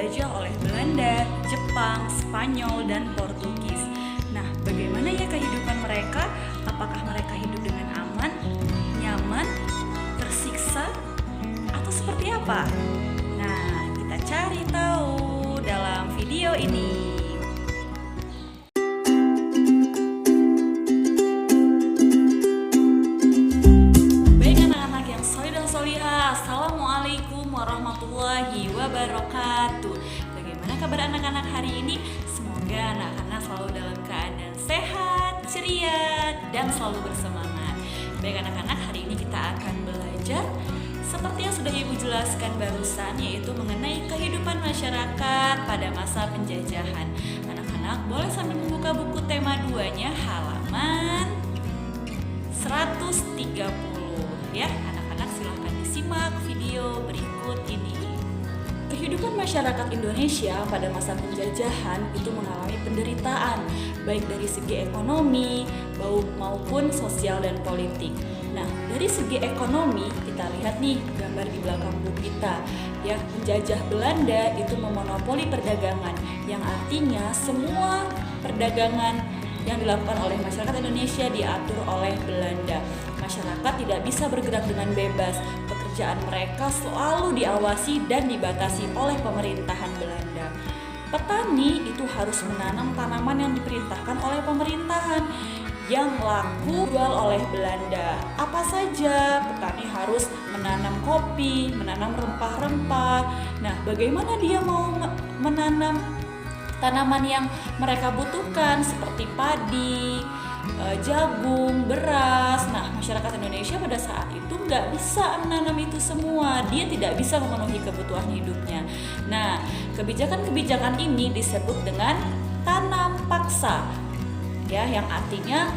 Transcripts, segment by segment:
dijajah oleh Belanda, Jepang, Spanyol, dan Portugis. Nah, bagaimana ya kehidupan mereka? Apakah mereka hidup dengan aman, nyaman, tersiksa, atau seperti apa? Nah, kita cari tahu dalam video ini. Assalamualaikum warahmatullahi wabarakatuh. Bagaimana kabar anak-anak hari ini? Semoga anak-anak selalu dalam keadaan sehat, ceria, dan selalu bersemangat. Baik anak-anak, hari ini kita akan belajar seperti yang sudah Ibu jelaskan barusan, yaitu mengenai kehidupan masyarakat pada masa penjajahan. Anak-anak boleh sambil membuka buku tema 2-nya halaman 130 ya. Silahkan disimak video berikut ini. Kehidupan masyarakat Indonesia pada masa penjajahan itu mengalami penderitaan, baik dari segi ekonomi maupun sosial dan politik. Nah, dari segi ekonomi kita lihat nih gambar di belakang buku kita. Ya, penjajah Belanda itu memonopoli perdagangan, yang artinya semua perdagangan yang dilakukan oleh masyarakat Indonesia diatur oleh Belanda. Masyarakat tidak bisa bergerak dengan bebas. Pekerjaan mereka selalu diawasi dan dibatasi oleh pemerintahan Belanda. Petani itu harus menanam tanaman yang diperintahkan oleh pemerintahan yang laku jual oleh Belanda. Apa saja? Petani harus menanam kopi, menanam rempah-rempah. Nah, bagaimana dia mau menanam tanaman yang mereka butuhkan seperti padi, jagung, beras. Nah, masyarakat Indonesia pada saat itu nggak bisa menanam itu semua. Dia tidak bisa memenuhi kebutuhan hidupnya. Nah, kebijakan-kebijakan ini disebut dengan tanam paksa, ya, yang artinya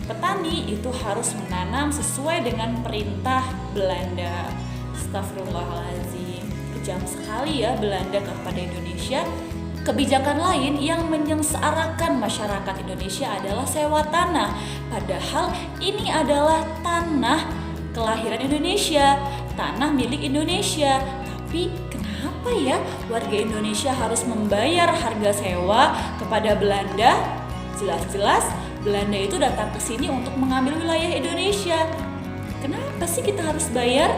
petani itu harus menanam sesuai dengan perintah Belanda. Astagfirullahaladzim, kejam sekali ya Belanda kepada Indonesia. Kebijakan lain yang menyengsarakan masyarakat Indonesia adalah sewa tanah. Padahal ini adalah tanah kelahiran Indonesia, tanah milik Indonesia. Tapi kenapa ya warga Indonesia harus membayar harga sewa kepada Belanda? Jelas-jelas Belanda itu datang ke sini untuk mengambil wilayah Indonesia. Kenapa sih kita harus bayar?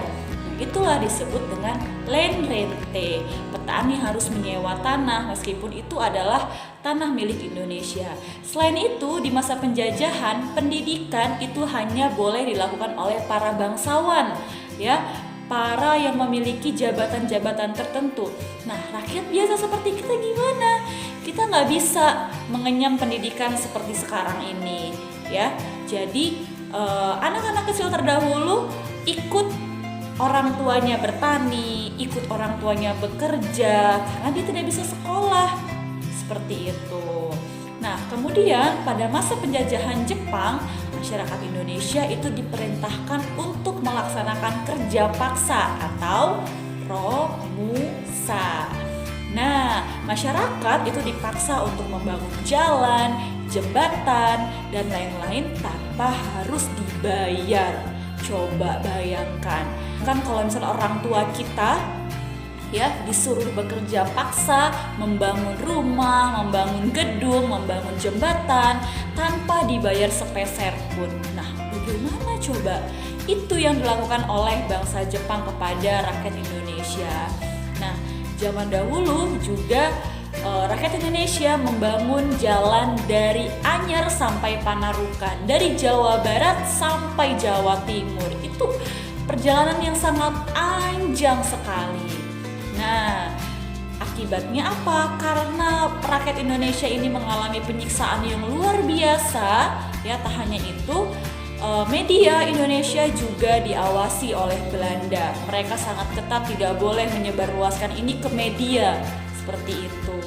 Itulah disebut dengan land rente. Petani harus menyewa tanah meskipun itu adalah tanah milik Indonesia. Selain itu, di masa penjajahan, pendidikan itu hanya boleh dilakukan oleh para bangsawan, ya, para yang memiliki jabatan-jabatan tertentu. Nah, rakyat biasa seperti kita gimana? Kita nggak bisa mengenyam pendidikan seperti sekarang ini, ya. Jadi anak-anak kecil terdahulu ikut orang tuanya bertani, ikut orang tuanya bekerja karena dia tidak bisa sekolah. Seperti itu. Nah, kemudian pada masa penjajahan Jepang, masyarakat Indonesia itu diperintahkan untuk melaksanakan kerja paksa atau romusa. Nah, masyarakat itu dipaksa untuk membangun jalan, jembatan, dan lain-lain tanpa harus dibayar. Coba bayangkan, kan kalau misalnya orang tua kita ya disuruh bekerja paksa, membangun rumah, membangun gedung, membangun jembatan tanpa dibayar sepeser pun. Nah, bagaimana coba? Itu yang dilakukan oleh bangsa Jepang kepada rakyat Indonesia. Nah, zaman dahulu juga rakyat Indonesia membangun jalan dari Anyer sampai Panarukan, dari Jawa Barat sampai Jawa Timur. Itu perjalanan yang sangat panjang sekali. Nah, akibatnya apa? Karena rakyat Indonesia ini mengalami penyiksaan yang luar biasa, ya, tak hanya itu, media Indonesia juga diawasi oleh Belanda. Mereka sangat ketat, tidak boleh menyebarluaskan ini ke media. Seperti itu.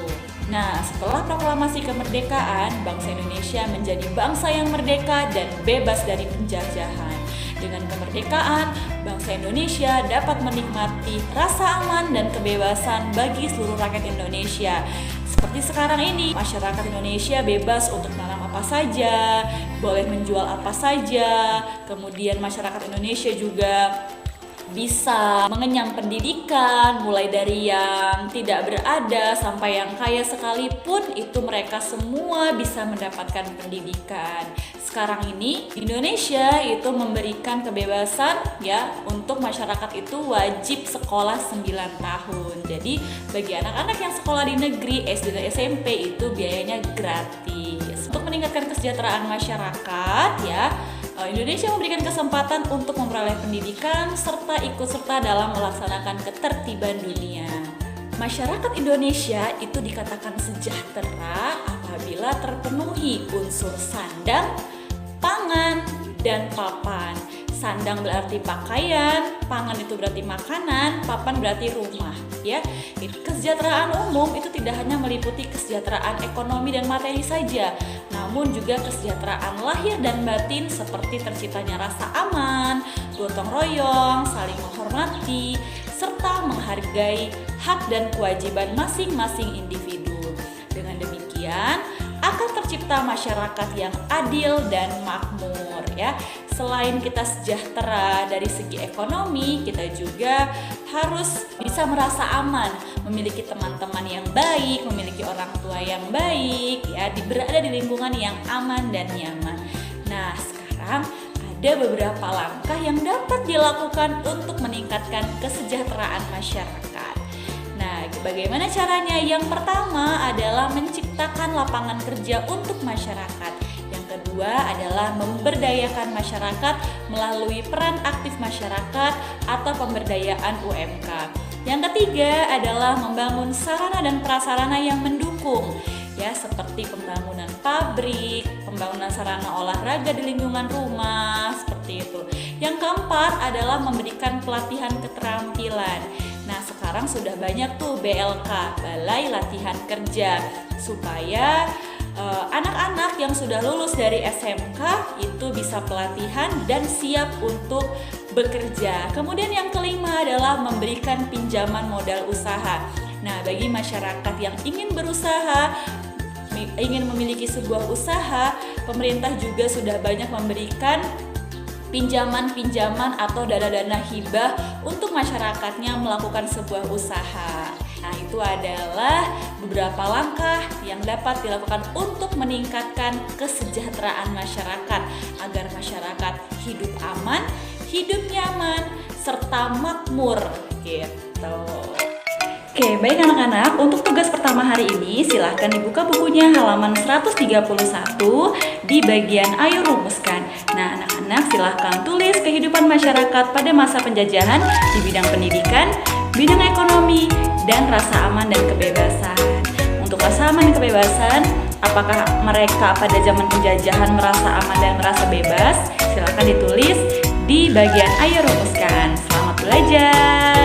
Nah, setelah proklamasi kemerdekaan, bangsa Indonesia menjadi bangsa yang merdeka dan bebas dari penjajahan. Dengan kemerdekaan, bangsa Indonesia dapat menikmati rasa aman dan kebebasan bagi seluruh rakyat Indonesia. Seperti sekarang ini, masyarakat Indonesia bebas untuk menanam apa saja, boleh menjual apa saja. Kemudian masyarakat Indonesia juga bisa mengenyam pendidikan, mulai dari yang tidak berada sampai yang kaya sekalipun, itu mereka semua bisa mendapatkan pendidikan. Sekarang ini Indonesia itu memberikan kebebasan ya untuk masyarakat itu wajib sekolah 9 tahun. Jadi bagi anak-anak yang sekolah di negeri SD dan SMP itu biayanya gratis. Untuk meningkatkan kesejahteraan masyarakat ya, Indonesia memberikan kesempatan untuk memperoleh pendidikan serta ikut serta dalam melaksanakan ketertiban dunia. Masyarakat Indonesia itu dikatakan sejahtera apabila terpenuhi unsur sandang, pangan, dan papan. Sandang berarti pakaian, pangan itu berarti makanan, papan berarti rumah ya. Kesejahteraan umum itu tidak hanya meliputi kesejahteraan ekonomi dan materi saja, namun juga kesejahteraan lahir dan batin seperti terciptanya rasa aman, gotong royong, saling menghormati, serta menghargai hak dan kewajiban masing-masing individu. Dengan demikian akan tercipta masyarakat yang adil dan makmur ya. Selain kita sejahtera dari segi ekonomi, kita juga harus bisa merasa aman, memiliki teman-teman yang baik, memiliki orang tua yang baik ya, berada di lingkungan yang aman dan nyaman. Nah, sekarang ada beberapa langkah yang dapat dilakukan untuk meningkatkan kesejahteraan masyarakat. Nah, bagaimana caranya? Yang pertama adalah menciptakan lapangan kerja untuk masyarakat. Yang kedua adalah memberdayakan masyarakat melalui peran aktif masyarakat atau pemberdayaan UMK. Yang ketiga adalah membangun sarana dan prasarana yang mendukung ya, seperti pembangunan pabrik, pembangunan sarana olahraga di lingkungan rumah, seperti itu. Yang keempat adalah memberikan pelatihan keterampilan. Nah, sekarang sudah banyak tuh BLK, Balai Latihan Kerja, supaya anak-anak yang sudah lulus dari SMK itu bisa pelatihan dan siap untuk bekerja. Kemudian yang kelima adalah memberikan pinjaman modal usaha. Nah, bagi masyarakat yang ingin berusaha, ingin memiliki sebuah usaha, pemerintah juga sudah banyak memberikan pinjaman-pinjaman atau dana-dana hibah untuk masyarakatnya melakukan sebuah usaha. Nah, itu adalah beberapa langkah yang dapat dilakukan untuk meningkatkan kesejahteraan masyarakat agar masyarakat hidup aman, hidup nyaman, serta makmur gitu. Oke, baik anak-anak, untuk tugas pertama hari ini silahkan dibuka bukunya halaman 131 di bagian Ayo Rumuskan. Nah, anak-anak silahkan tulis kehidupan masyarakat pada masa penjajahan di bidang pendidikan, bidang ekonomi, dan rasa aman dan kebebasan. Untuk rasa aman dan kebebasan, apakah mereka pada zaman penjajahan merasa aman dan merasa bebas? Silahkan ditulis di bagian Ayo Rumuskan. Selamat belajar!